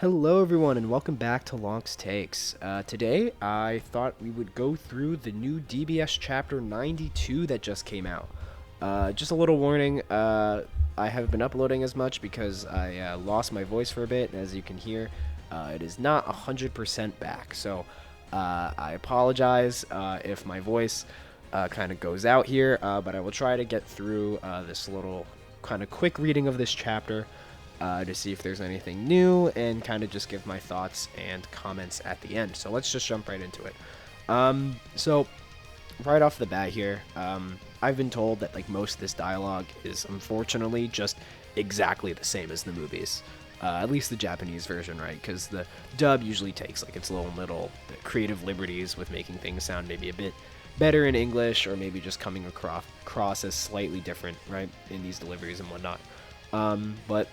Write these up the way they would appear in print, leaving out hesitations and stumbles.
Hello, everyone, and welcome back to Lonk's Takes. Today, I thought we would go through the new DBS Chapter 92 that just came out. Just a little warning, I haven't been uploading as much because I lost my voice for a bit, and as you can hear, it is not 100% back. So, I apologize if my voice kind of goes out here, but I will try to get through this little kind of quick reading of this chapter to see if there's anything new and kind of just give my thoughts and comments at the end. So let's just jump right into it. So right off the bat here, I've been told that like most of this dialogue is unfortunately just exactly the same as the movies. At least the Japanese version, right? Because the dub usually takes like its little creative liberties with making things sound maybe a bit better in English, or maybe just coming across as slightly different, right, in these deliveries and whatnot. But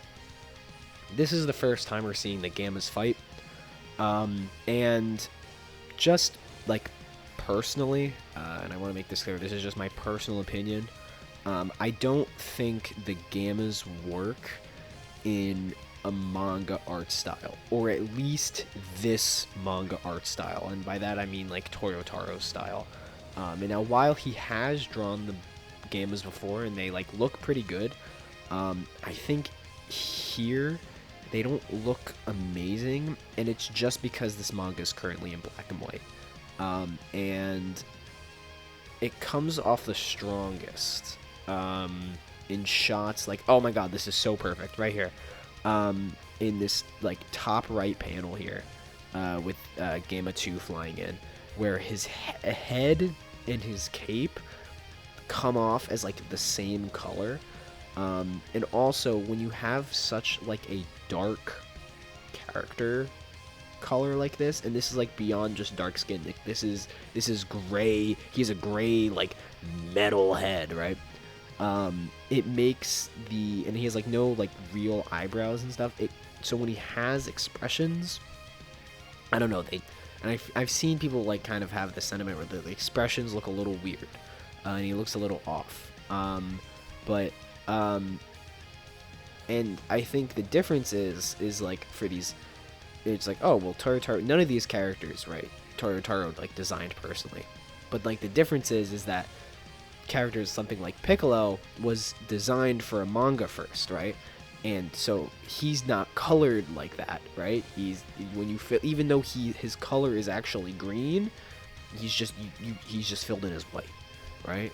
this is the first time we're seeing the Gammas fight, and just like personally, and I want to make this clear, this is just my personal opinion. I don't think the Gammas work in a manga art style, or at least this manga art style, and by that I mean like Toyotaro's style. And now, while he has drawn the Gammas before and they like look pretty good, I think here they don't look amazing, and it's just because this manga is currently in black and white. And it comes off the strongest in shots like, oh my god, this is so perfect right here. In this like top right panel here, with Gamma 2 flying in, where his head and his cape come off as like the same color. And also, when you have such like a dark character color like this, and this is like beyond just dark skin, like, this is gray. He's a gray like metal head, right? It makes and he has like no like real eyebrows and stuff. So when he has expressions, I don't know, and I've seen people like kind of have the sentiment where the expressions look a little weird, and he looks a little off. But and I think the difference is like for these, it's like, oh well, Toyotaro, none of these characters, right, Toyotaro like designed personally, but like the difference is that characters, something like Piccolo, was designed for a manga first, right? And so he's not colored like that, right? When you feel, even though his color is actually green, he's just he's just filled in as white, right?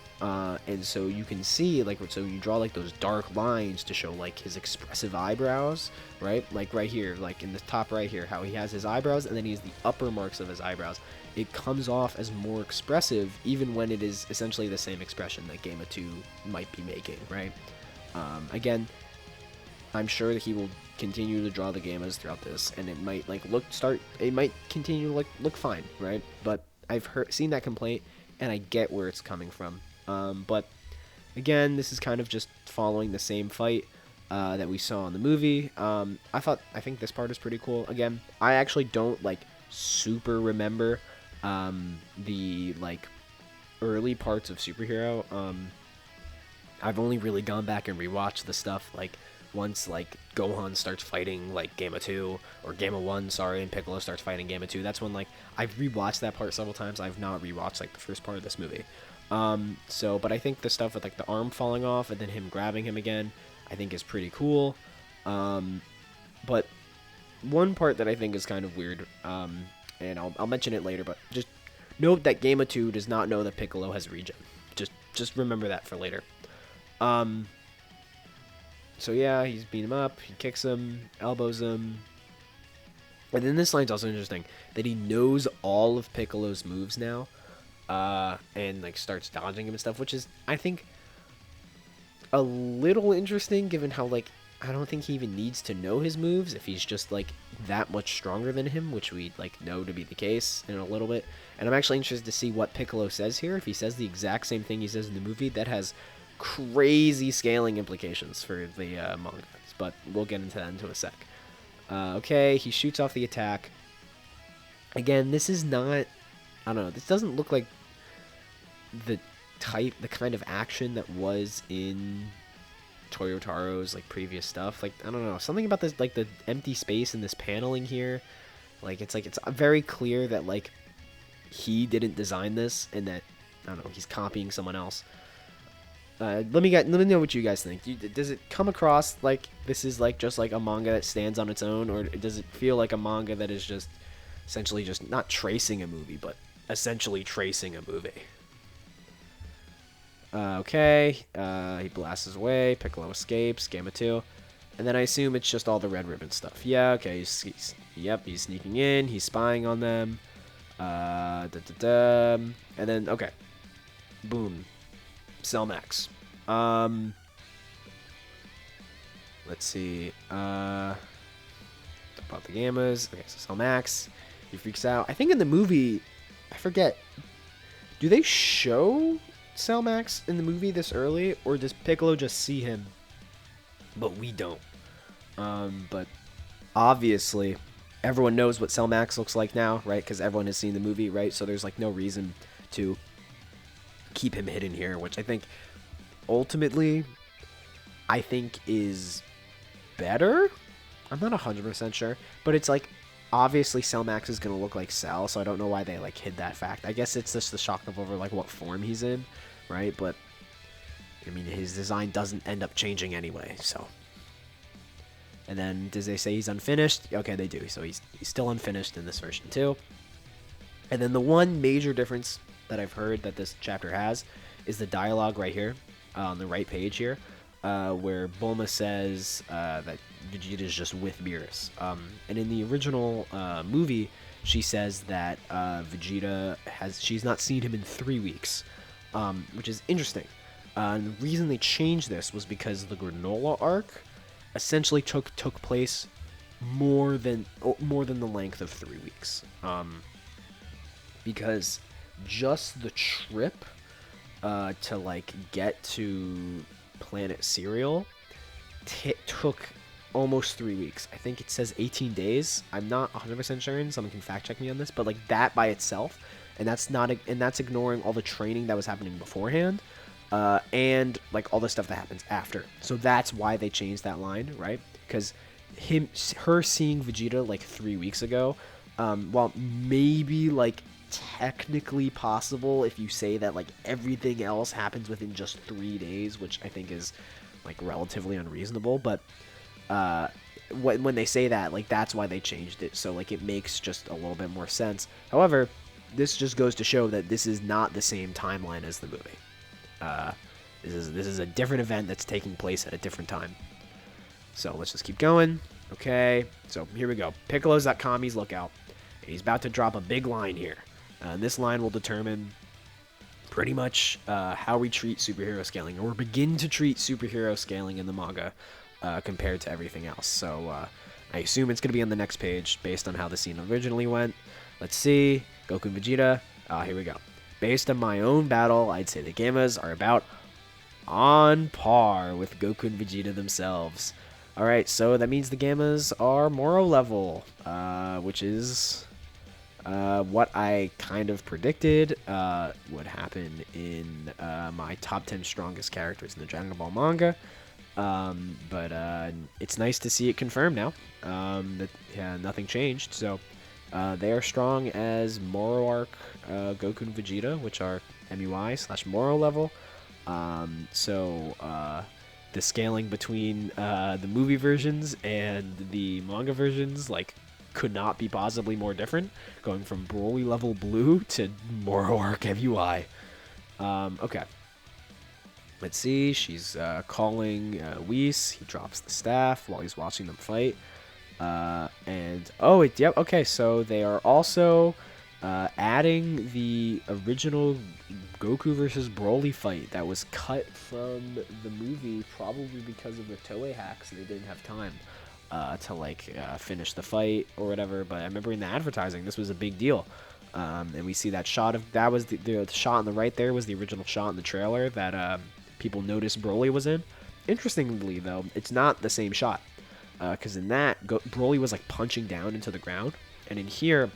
And so you can see, like, so you draw like those dark lines to show like his expressive eyebrows, right? Like right here, like in the top right here, how he has his eyebrows, and then he has the upper marks of his eyebrows. It comes off as more expressive, even when it is essentially the same expression that Gamma 2 might be making, right? Again, I'm sure that he will continue to draw the Gammas throughout this, and it might like it might continue to look fine, right? But I've seen that complaint, and I get where it's coming from. But again, this is kind of just following the same fight that we saw in the movie. I think this part is pretty cool. Again, I actually don't like super remember the like early parts of Superhero. I've only really gone back and rewatched the stuff like once like Gohan starts fighting like Gamma 2, or Gamma 1, sorry, and Piccolo starts fighting Gamma 2. That's when like I've rewatched that part several times. I've not rewatched like the first part of this movie. But I think the stuff with like the arm falling off and then him grabbing him again, I think is pretty cool. But one part that I think is kind of weird, and I'll mention it later, but just note that Gamma 2 does not know that Piccolo has regen. Just remember that for later. So yeah, he's beating him up, he kicks him, elbows him. And then this line's also interesting, that he knows all of Piccolo's moves now, and like starts dodging him and stuff, which is, I think, a little interesting given how like I don't think he even needs to know his moves if he's just like that much stronger than him, which we like know to be the case in a little bit. And I'm actually interested to see what Piccolo says here. If he says the exact same thing he says in the movie, that has crazy scaling implications for the manga, but we'll get into that into a sec. Okay, he shoots off the attack. Again, this is not, I don't know, this doesn't look like the kind of action that was in Toyotaro's like previous stuff. Like I don't know, something about this, like the empty space in this paneling here. Like it's very clear that like he didn't design this and that I don't know, he's copying someone else. Let me know what you guys think. Does it come across like this is like just like a manga that stands on its own, or does it feel like a manga that is just essentially just not tracing a movie, but essentially tracing a movie? Okay, he blasts away. Piccolo escapes. Gamma 2. And then I assume it's just all the Red Ribbon stuff. Yeah, okay, he's sneaking in. He's spying on them. And then, okay. Boom. Cell Max. Let's see. About the Gammas. Okay, so Cell Max. He freaks out. I think in the movie, I forget. Do they show Cell Max in the movie this early, or does Piccolo just see him, but we don't? But obviously, everyone knows what Cell Max looks like now, right? Because everyone has seen the movie, right? So there's like no reason to keep him hidden here, which I think ultimately is better. I'm not 100% sure, but it's like obviously Cell Max is going to look like Cell, so I don't know why they like hid that fact. I guess it's just the shock of over like what form he's in, right? But I mean, his design doesn't end up changing anyway, so. And then does they say he's unfinished? Okay, they do. So he's still unfinished in this version too. And then the one major difference that I've heard that this chapter has is the dialogue right here on the right page here, where Bulma says that Vegeta is just with Beerus. And in the original movie, she says that Vegeta she's not seen him in 3 weeks, which is interesting. And the reason they changed this was because the Granola arc essentially took place more than the length of 3 weeks. Because just the trip to like get to Planet Cereal took almost 3 weeks. I think it says 18 days. I'm not 100% sure, and someone can fact check me on this, but like that by itself, and that's ignoring all the training that was happening beforehand, and like all the stuff that happens after. So that's why they changed that line, right? Because her seeing Vegeta like 3 weeks ago, while maybe like technically possible if you say that like everything else happens within just 3 days, which I think is like relatively unreasonable, but when they say that, like that's why they changed it, so like it makes just a little bit more sense. However, this just goes to show that this is not the same timeline as the movie. This is a different event that's taking place at a different time. So let's just keep going. Okay, so here we go. Piccolo's at Kami's lookout, and he's about to drop a big line here. And this line will determine pretty much how we treat superhero scaling, or begin to treat superhero scaling in the manga compared to everything else. So I assume it's going to be on the next page based on how the scene originally went. Let's see. Goku and Vegeta. Here we go. Based on my own battle, I'd say the Gammas are about on par with Goku and Vegeta themselves. Alright, so that means the Gammas are Moro level, which is what I kind of predicted would happen in my top 10 strongest characters in the Dragon Ball manga. But it's nice to see it confirmed now. Nothing changed, so they are strong as Moro Arc Goku and Vegeta, which are MUI/Moro level. So the scaling between the movie versions and the manga versions, like, could not be possibly more different, going from Broly level blue to Moro Arc MUI. Okay. Let's see, she's calling Whis. He drops the staff while he's watching them fight. Yep, okay, so they are also adding the original Goku versus Broly fight that was cut from the movie, probably because of the Toei hacks. They didn't have time to finish the fight or whatever, but I remember in the advertising this was a big deal. And we see that shot of, that was the shot on the right there was the original shot in the trailer that people noticed Broly was in. Interestingly though, it's not the same shot, because in that, Broly was like punching down into the ground, and in here,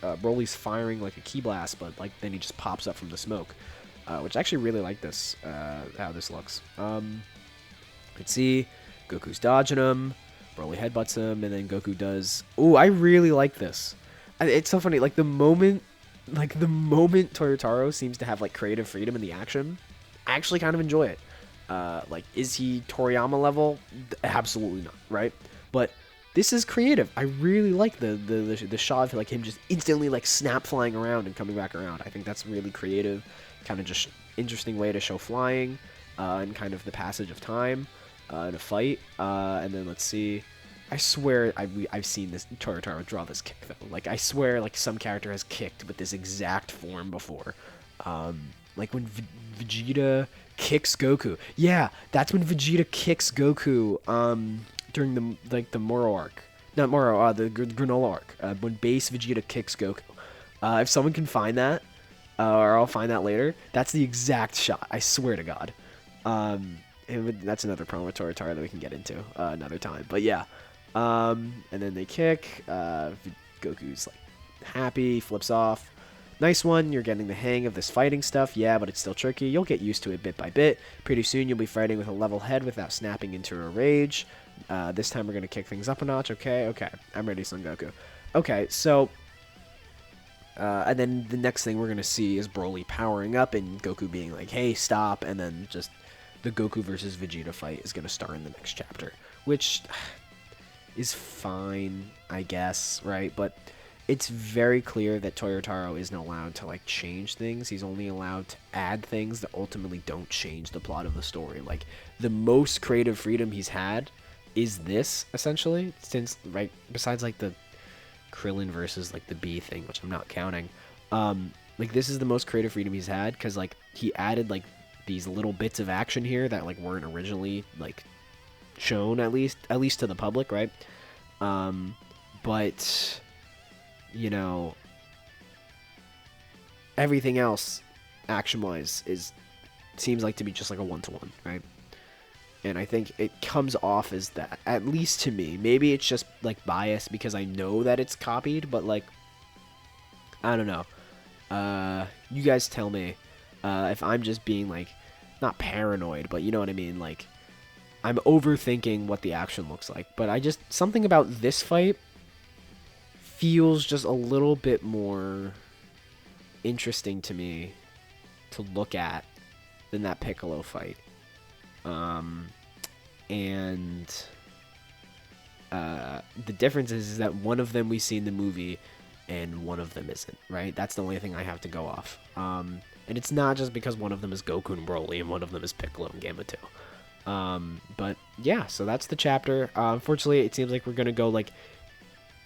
Broly's firing like a ki blast, but like then he just pops up from the smoke, which I actually really like this, how this looks. Let's see. Goku's dodging him. Broly headbutts him, and then Goku does... Ooh, I really like this. It's so funny. Like, the moment Toyotaro seems to have, like, creative freedom in the action, I actually kind of enjoy it. Like, is he Toriyama level? Absolutely not, right? But this is creative. I really like the shot of, like, him just instantly, like, snap flying around and coming back around. I think that's really creative. Kind of just interesting way to show flying and kind of the passage of time in a fight. And then let's see. I swear I've seen this Toyotaro draw this kick though. Like, I swear, like, some character has kicked with this exact form before. Like when Vegeta kicks Goku. Yeah, that's when Vegeta kicks Goku during the Moro arc. Not Moro, the Granola arc. When base Vegeta kicks Goku. If someone can find that, or I'll find that later, that's the exact shot. I swear to God. And that's another problem with Toyotaro that we can get into another time. But yeah. And then they kick. Goku's like happy, flips off. Nice one. You're getting the hang of this fighting stuff. Yeah, but it's still tricky. You'll get used to it bit by bit. Pretty soon you'll be fighting with a level head without snapping into a rage. This time we're going to kick things up a notch. Okay. I'm ready, Son Goku. Okay, so... and then the next thing we're going to see is Broly powering up and Goku being like, hey, stop. And then just the Goku versus Vegeta fight is going to start in the next chapter. Which... is fine, I guess, right? But it's very clear that Toyotaro isn't allowed to, like, change things. He's only allowed to add things that ultimately don't change the plot of the story. Like, the most creative freedom he's had is this, essentially, since, right, besides, like, the Krillin versus, like, the Bee thing, which I'm not counting. Like, this is the most creative freedom he's had, because, like, he added, like, these little bits of action here that, like, weren't originally, like, shown at least to the public, right? But you know, everything else action wise seems like to be just like a 1-to-1, right? And I think it comes off as that, at least to me. Maybe it's just like biased because I know that it's copied, but like, I don't know. You guys tell me if I'm just being like, not paranoid, but you know what I mean, like, I'm overthinking what the action looks like, but something about this fight feels just a little bit more interesting to me to look at than that Piccolo fight. And the difference is that one of them we see in the movie and one of them isn't, right? That's the only thing I have to go off. And it's not just because one of them is Goku and Broly and one of them is Piccolo and Gamma 2. But yeah, so that's the chapter. Unfortunately, it seems like we're gonna go like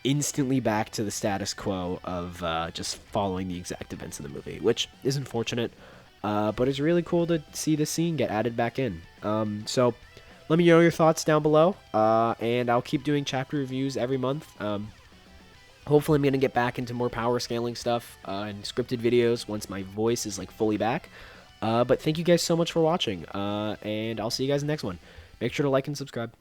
instantly back to the status quo of just following the exact events of the movie, which is unfortunate. But it's really cool to see the scene get added back in. So let me know your thoughts down below, and I'll keep doing chapter reviews every month. Hopefully I'm gonna get back into more power scaling stuff and scripted videos once my voice is like fully back. But thank you guys so much for watching, and I'll see you guys in the next one. Make sure to like and subscribe.